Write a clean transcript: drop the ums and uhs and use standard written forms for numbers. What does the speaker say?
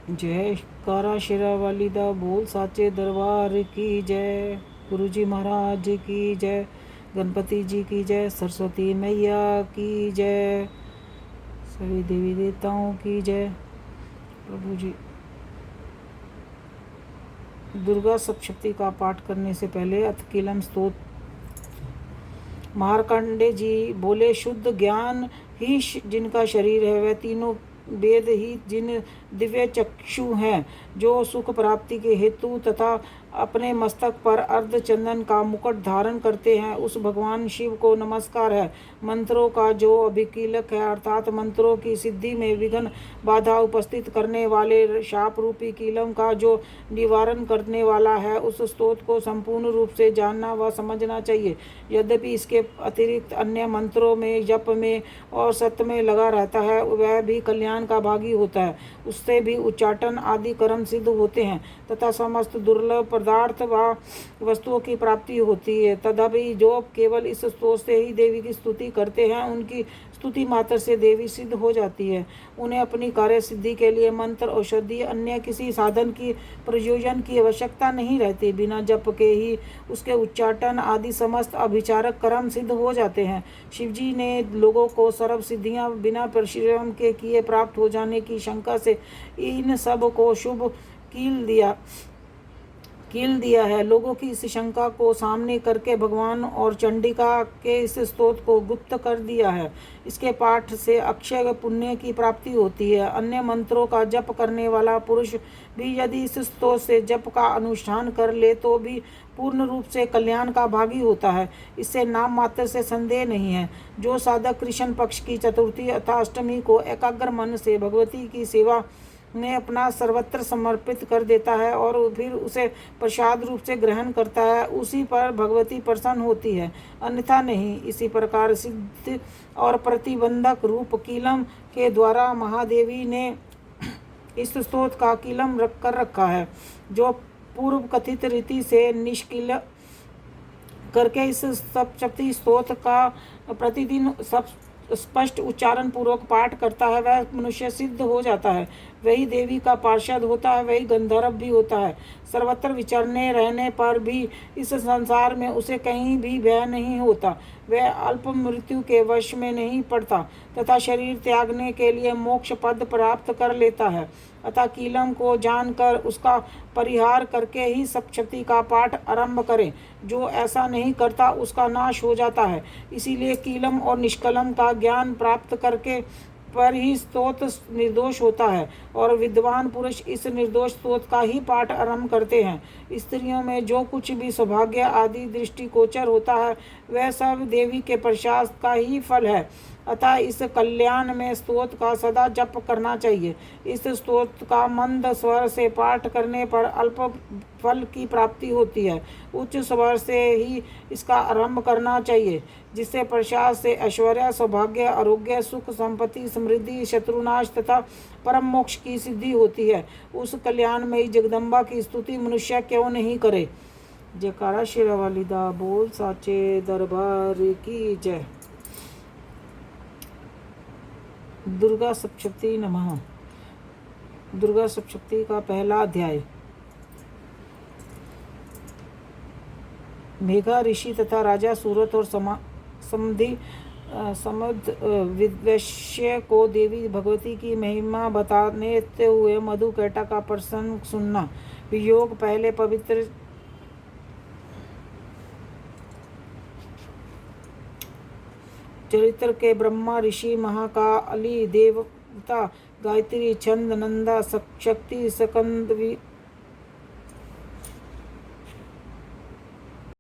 जय कारा शेरा वाली दा बोल साचे दरबार की जय। गुरु जी महाराज की जय। गणपति जी की जय। सरस्वती मैया की जय। सभी देवी देवताओं की जय। प्रभु जी, दुर्गा सप्तशती का पाठ करने से पहले अतकीलम स्तोत्र। मार्कंडे जी बोले, शुद्ध ज्ञान ही जिनका शरीर है, वह तीनों वेद ही जिन दिव्य चक्षु हैं, जो सुख प्राप्ति के हेतु तथा अपने मस्तक पर अर्ध चंदन का मुकुट धारण करते हैं, उस भगवान शिव को नमस्कार है। मंत्रों का जो अभिकीलक है, अर्थात मंत्रों की सिद्धि में विघ्न बाधा उपस्थित करने वाले शाप रूपी कीलम का जो निवारण करने वाला है, उस स्तोत्र को संपूर्ण रूप से जानना व समझना चाहिए। यद्यपि इसके अतिरिक्त अन्य मंत्रों में, जप में और सत्य में लगा रहता है, वह भी कल्याण का भागी होता है। उससे भी उच्चाटन आदि कर्म सिद्ध होते हैं तथा समस्त दुर्लभ पदार्थ व वस्तुओं की प्राप्ति होती है। तथापि जो केवल इस स्तोत्र से ही देवी की स्तुति करते हैं, उनकी स्तुति मात्र से देवी सिद्ध हो जाती है। उन्हें अपनी कार्य सिद्धि के लिए मंत्र, औषधि, अन्य किसी साधन की प्रयोजन की आवश्यकता नहीं रहती। बिना जप के ही उसके उच्चाटन आदि समस्त अभिचारक कर्म सिद्ध हो जाते हैं। शिवजी ने लोगों को सर्व सिद्धियां बिना परिश्रम के किए प्राप्त हो जाने की शंका से इन सब को शुभ कील दिया है। लोगों की इस शंका को सामने करके भगवान और चंडिका के इस स्तोत्र को गुप्त कर दिया है। इसके पाठ से अक्षय पुण्य की प्राप्ति होती है। अन्य मंत्रों का जप करने वाला पुरुष भी यदि इस स्तोत्र से जप का अनुष्ठान कर ले तो भी पूर्ण रूप से कल्याण का भागी होता है। इससे नाम मात्र से संदेह नहीं है। जो साधक कृष्ण पक्ष की चतुर्थी अथवा अष्टमी को एकाग्र मन से भगवती की सेवा में अपना सर्वत्र समर्पित कर देता है और फिर उसे प्रसाद रूप से ग्रहण करता है, उसी पर भगवती प्रसन्न होती है, अन्यथा नहीं। इसी प्रकार सिद्ध और प्रतिबंधक रूप कीलम के द्वारा महादेवी ने इस स्तोत्र का कीलम कर रखा है, जो पूर्व कथित रीति से निष्कील करके इस सप्तशती स्तोत्र का प्रतिदिन सब स्पष्ट उच्चारण पूर्वक पाठ करता है, वह मनुष्य सिद्ध हो जाता है। वही देवी का पार्षद होता है, वही गंधर्व भी होता है। सर्वत्र विचरने रहने पर भी इस संसार में उसे कहीं भी भय नहीं होता। वह अल्प मृत्यु के वश में नहीं पड़ता तथा शरीर त्यागने के लिए मोक्ष पद प्राप्त कर लेता है। अतः कीलम को जानकर उसका परिहार करके ही सप्तशती का पाठ आरंभ करें। जो ऐसा नहीं करता उसका नाश हो जाता है। इसीलिए कीलम और निष्कलम का ज्ञान प्राप्त करके पर ही स्तोत्र निर्दोष होता है और विद्वान पुरुष इस निर्दोष स्तोत्र का ही पाठ आरंभ करते हैं। स्त्रियों में जो कुछ भी सौभाग्य आदि दृष्टिगोचर होता है, वह सब देवी के प्रसाद का ही फल है। अतः इस कल्याण में स्तोत्र का सदा जप करना चाहिए। इस स्तोत्र का मंद स्वर से पाठ करने पर अल्प फल की प्राप्ति होती है। उच्च स्वर से ही इसका आरंभ करना चाहिए, जिससे प्रसाद से ऐश्वर्य, सौभाग्य, आरोग्य, सुख, संपत्ति, समृद्धि, शत्रुनाश तथा परम मोक्ष की सिद्धि होती है। उस कल्याणमयी जगदम्बा की स्तुति मनुष्य क्यों नहीं करे। जयकारा शेरा वाली दा बोल साचे दरबार की जय। दुर्गा सप्तशती नमः। दुर्गा सप्तशती का पहला अध्याय। मेघा ऋषि तथा राजा सूरत और समद विद्वैश्य को देवी भगवती की महिमा बताने हुए मधुकैटा का प्रसंग सुनना। वियोग पहले पवित्र चरित्र के ब्रह्मा ऋषि, महाकाली देवता, गायत्री, छंद, नंदा, शक्ति, स्कंद,